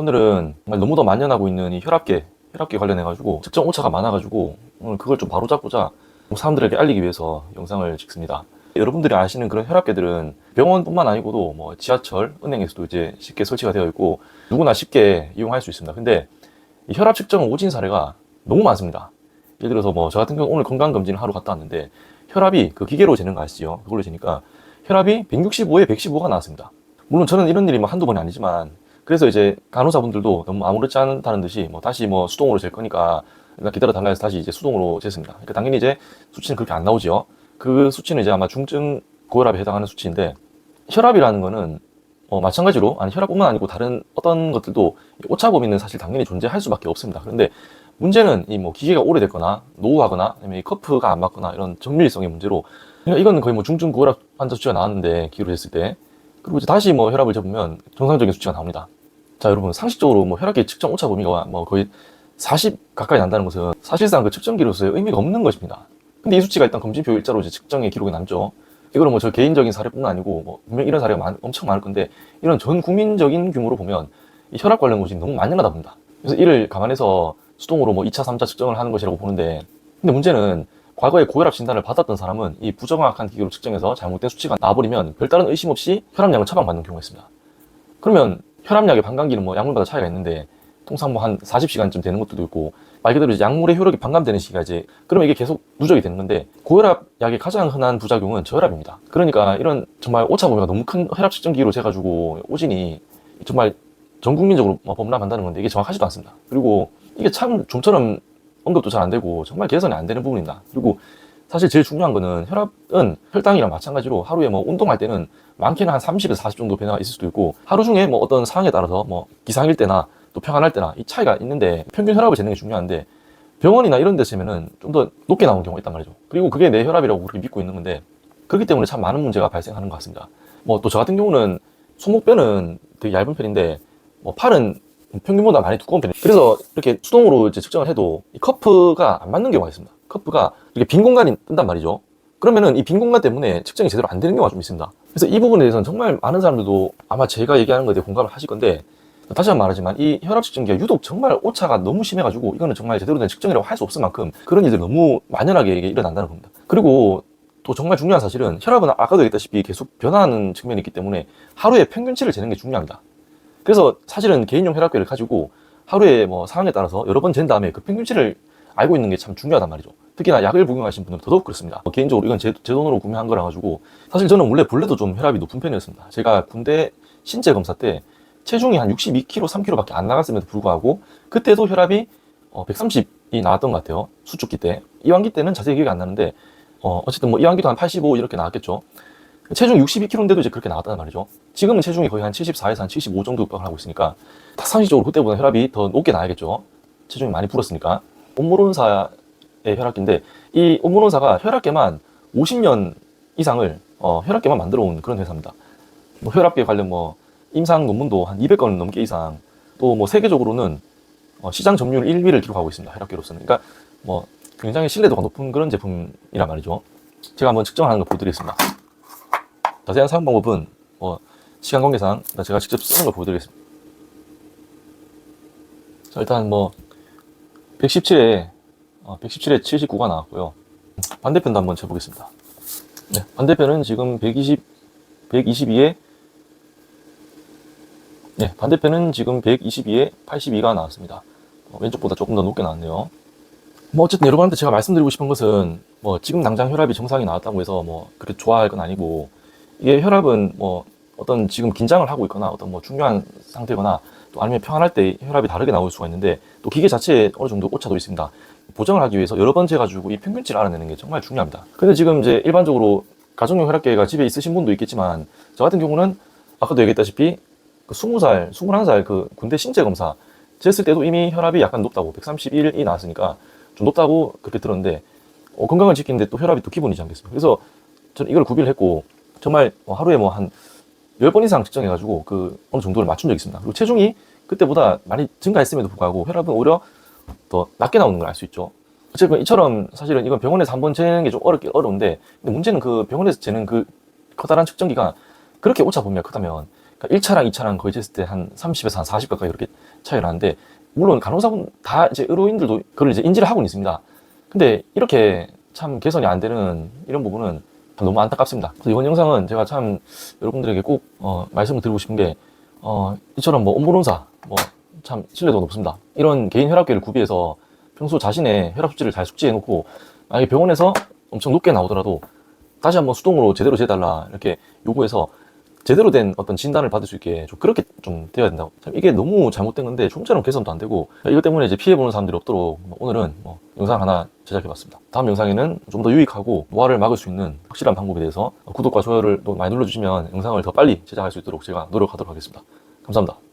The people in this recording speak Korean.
오늘은 정말 너무도 만연하고 있는 이 혈압계 관련해가지고 측정 오차가 많아가지고 오늘 그걸 좀 바로잡고자 사람들에게 알리기 위해서 영상을 찍습니다. 여러분들이 아시는 그런 혈압계들은 병원뿐만 아니고도 뭐 지하철, 은행에서도 이제 쉽게 설치가 되어 있고 누구나 쉽게 이용할 수 있습니다. 근데 이 혈압 측정 오진 사례가 너무 많습니다. 예를 들어서 뭐 저 같은 경우 오늘 건강검진을 하러 갔다 왔는데 혈압이 그 기계로 재는 거 아시죠? 그걸로 재니까 혈압이 165에 115가 나왔습니다. 물론 저는 이런 일이 뭐 한두 번이 아니지만 그래서 이제 간호사분들도 너무 아무렇지 않다는 듯이 뭐 다시 뭐 수동으로 잴 거니까 일단 기다려 달라 해서 다시 이제 수동으로 쟀습니다. 그러니까 당연히 이제 수치는 그렇게 안 나오죠. 그 수치는 이제 아마 중증 고혈압에 해당하는 수치인데 혈압이라는 거는 마찬가지로 아니 혈압뿐만 아니고 다른 어떤 것들도 오차 범위는 사실 당연히 존재할 수밖에 없습니다. 그런데 문제는 이 뭐 기계가 오래됐거나 노후하거나 아니면 이 커프가 안 맞거나 이런 정밀성의 문제로 그러니까 이거는 거의 뭐 중증 고혈압 환자 수치가 나왔는데 기계로 했을 때 그리고 이제 다시 뭐 혈압을 재보면 정상적인 수치가 나옵니다. 자 여러분 상식적으로 뭐 혈압계 측정 오차 범위가 뭐 거의 40 가까이 난다는 것은 사실상 그 측정기로서의 의미가 없는 것입니다. 근데 이 수치가 일단 검진표 일자로 이제 측정의 기록에 남죠. 이거는 뭐 저 개인적인 사례뿐만 아니고 뭐 분명 이런 사례가 엄청 많을 건데 이런 전 국민적인 규모로 보면 이 혈압 관련 것이 너무 만연하다 봅니다. 그래서 이를 감안해서 수동으로 뭐 2차, 3차 측정을 하는 것이라고 보는데 근데 문제는 과거에 고혈압 진단을 받았던 사람은 이 부정확한 기계로 측정해서 잘못된 수치가 나와버리면 별다른 의심 없이 혈압약을 처방받는 경우가 있습니다. 그러면 혈압약의 반감기는 뭐 약물마다 차이가 있는데 통상 뭐 한 40시간쯤 되는 것들도 있고 말 그대로 이제 약물의 효력이 반감되는 시기가 이제 그러면 이게 계속 누적이 되는 건데 고혈압 약의 가장 흔한 부작용은 저혈압입니다. 그러니까 이런 정말 오차 범위가 너무 큰 혈압 측정기로 재가지고 오진이 정말 전 국민적으로 범람한다는 건데 이게 정확하지도 않습니다. 그리고 이게 참 좀처럼 언급도 잘 안 되고 정말 개선이 안 되는 부분입니다. 그리고 사실 제일 중요한 거는 혈압은 혈당이랑 마찬가지로 하루에 뭐 운동할 때는 많게는 한 30에서 40 정도 변화가 있을 수도 있고 하루 중에 뭐 어떤 상황에 따라서 뭐 기상일 때나 또 평안할 때나 이 차이가 있는데 평균 혈압을 재는 게 중요한데 병원이나 이런 데 재면은 좀 더 높게 나오는 경우가 있단 말이죠. 그리고 그게 내 혈압이라고 그렇게 믿고 있는 건데 그렇기 때문에 참 많은 문제가 발생하는 것 같습니다. 뭐 또 저 같은 경우는 손목뼈는 되게 얇은 편인데 뭐 팔은 평균보다 많이 두꺼운 편이에요. 그래서 이렇게 수동으로 이제 측정을 해도 이 커프가 안 맞는 경우가 있습니다. 커프가 이렇게 빈 공간이 뜬단 말이죠. 그러면은 이 빈 공간 때문에 측정이 제대로 안 되는 경우가 좀 있습니다. 그래서 이 부분에 대해서는 정말 많은 사람들도 아마 제가 얘기하는 것에 대해 공감을 하실 건데 다시 한번 말하지만 이 혈압 측정기가 유독 정말 오차가 너무 심해가지고 이거는 정말 제대로 된 측정이라고 할 수 없을 만큼 그런 일들이 너무 만연하게 이게 일어난다는 겁니다. 그리고 또 정말 중요한 사실은 혈압은 아까도 얘기했다시피 계속 변화하는 측면이 있기 때문에 하루에 평균치를 재는 게 중요합니다. 그래서 사실은 개인용 혈압계를 가지고 하루에 뭐 상황에 따라서 여러 번 잰 다음에 그 평균치를 알고 있는 게 참 중요하단 말이죠. 특히나 약을 복용하신 분들은 더더욱 그렇습니다. 개인적으로 이건 제 돈으로 구매한 거라 가지고 사실 저는 원래도 좀 혈압이 높은 편이었습니다. 제가 군대 신체 검사 때 체중이 한 62kg, 3kg 밖에 안 나갔음에도 불구하고 그때도 혈압이 130이 나왔던 것 같아요. 수축기 때. 이완기 때는 자세히 기억이 안 나는데 어쨌든 뭐 이완기도 한 85 이렇게 나왔겠죠. 체중 62kg인데도 이제 그렇게 나왔단 말이죠. 지금은 체중이 거의 한 74에서 한 75 정도 육박을 하고 있으니까 상식적으로 그때보다 혈압이 더 높게 나야겠죠. 체중이 많이 불었으니까. 옴모론사의 혈압계인데 이 옴모론사가 혈압계만 50년 이상을 혈압계만 만들어 온 그런 회사입니다. 뭐 혈압계 관련 뭐 임상 논문도 한 200건 넘게 이상 또 뭐 세계적으로는 시장 점유율 1위를 기록하고 있습니다. 혈압계로서는. 그러니까 뭐 굉장히 신뢰도가 높은 그런 제품이란 말이죠. 제가 한번 측정하는 거 보여드리겠습니다. 자세한 사용 방법은 시간 관계상 제가 직접 쓰는 걸 보여드리겠습니다. 자, 일단 뭐 117에 79가 나왔고요. 반대편도 한번 재보겠습니다. 네, 반대편은 지금 122에 네, 반대편은 지금 122에 82가 나왔습니다. 왼쪽보다 조금 더 높게 나왔네요. 뭐 어쨌든 여러분한테 제가 말씀드리고 싶은 것은 뭐 지금 당장 혈압이 정상이 나왔다고 해서 뭐 그렇게 좋아할 건 아니고 이게 혈압은 뭐 어떤 지금 긴장을 하고 있거나 어떤 뭐 중요한 상태거나 또 아니면 평안할 때 혈압이 다르게 나올 수가 있는데 또 기계 자체에 어느 정도 오차도 있습니다. 보정을 하기 위해서 여러 번 재가지고 이 평균치를 알아내는 게 정말 중요합니다. 근데 지금 이제 일반적으로 가정용 혈압계가 집에 있으신 분도 있겠지만 저 같은 경우는 아까도 얘기했다시피 그 20살, 21살 그 군대 신체 검사 쟀을 때도 이미 혈압이 약간 높다고 131이 나왔으니까 좀 높다고 그렇게 들었는데 건강을 지키는데 또 혈압이 또 기본이지 않겠습니까? 그래서 저는 이걸 구비를 했고 정말 하루에 뭐 한 10번 이상 측정해가지고 그 어느 정도를 맞춘 적이 있습니다. 그리고 체중이 그때보다 많이 증가했음에도 불구하고 혈압은 오히려 더 낮게 나오는 걸 알 수 있죠. 어쨌든 이처럼 사실은 이건 병원에서 한번 재는 게 좀 어려운데 근데 문제는 그 병원에서 재는 그 커다란 측정기가 그렇게 오차 범위가 크다면 그러니까 1차랑 2차랑 거의 쟀을 때 한 30에서 한 40 가까이 이렇게 차이가 나는데, 물론 간호사분 다 이제 의료인들도 그걸 이제 인지를 하고는 있습니다. 근데 이렇게 참 개선이 안 되는 이런 부분은 참 너무 안타깝습니다. 그래서 이번 영상은 제가 참 여러분들에게 꼭 말씀을 드리고 싶은 게, 이처럼 뭐 온보론사 참 신뢰도가 높습니다. 이런 개인 혈압계를 구비해서 평소 자신의 혈압 수치를 잘 숙지해 놓고, 만약에 병원에서 엄청 높게 나오더라도 다시 한번 수동으로 제대로 재달라 이렇게 요구해서 제대로 된 어떤 진단을 받을 수 있게 좀 그렇게 좀 되어야 된다고. 참 이게 너무 잘못된 건데 좀처럼 개선도 안 되고, 이것 때문에 이제 피해보는 사람들이 없도록 오늘은 영상 하나 제작해봤습니다. 다음 영상에는 좀 더 유익하고 노화를 막을 수 있는 확실한 방법에 대해서 구독과 좋아요를 또 많이 눌러주시면 영상을 더 빨리 제작할 수 있도록 제가 노력하도록 하겠습니다. 감사합니다.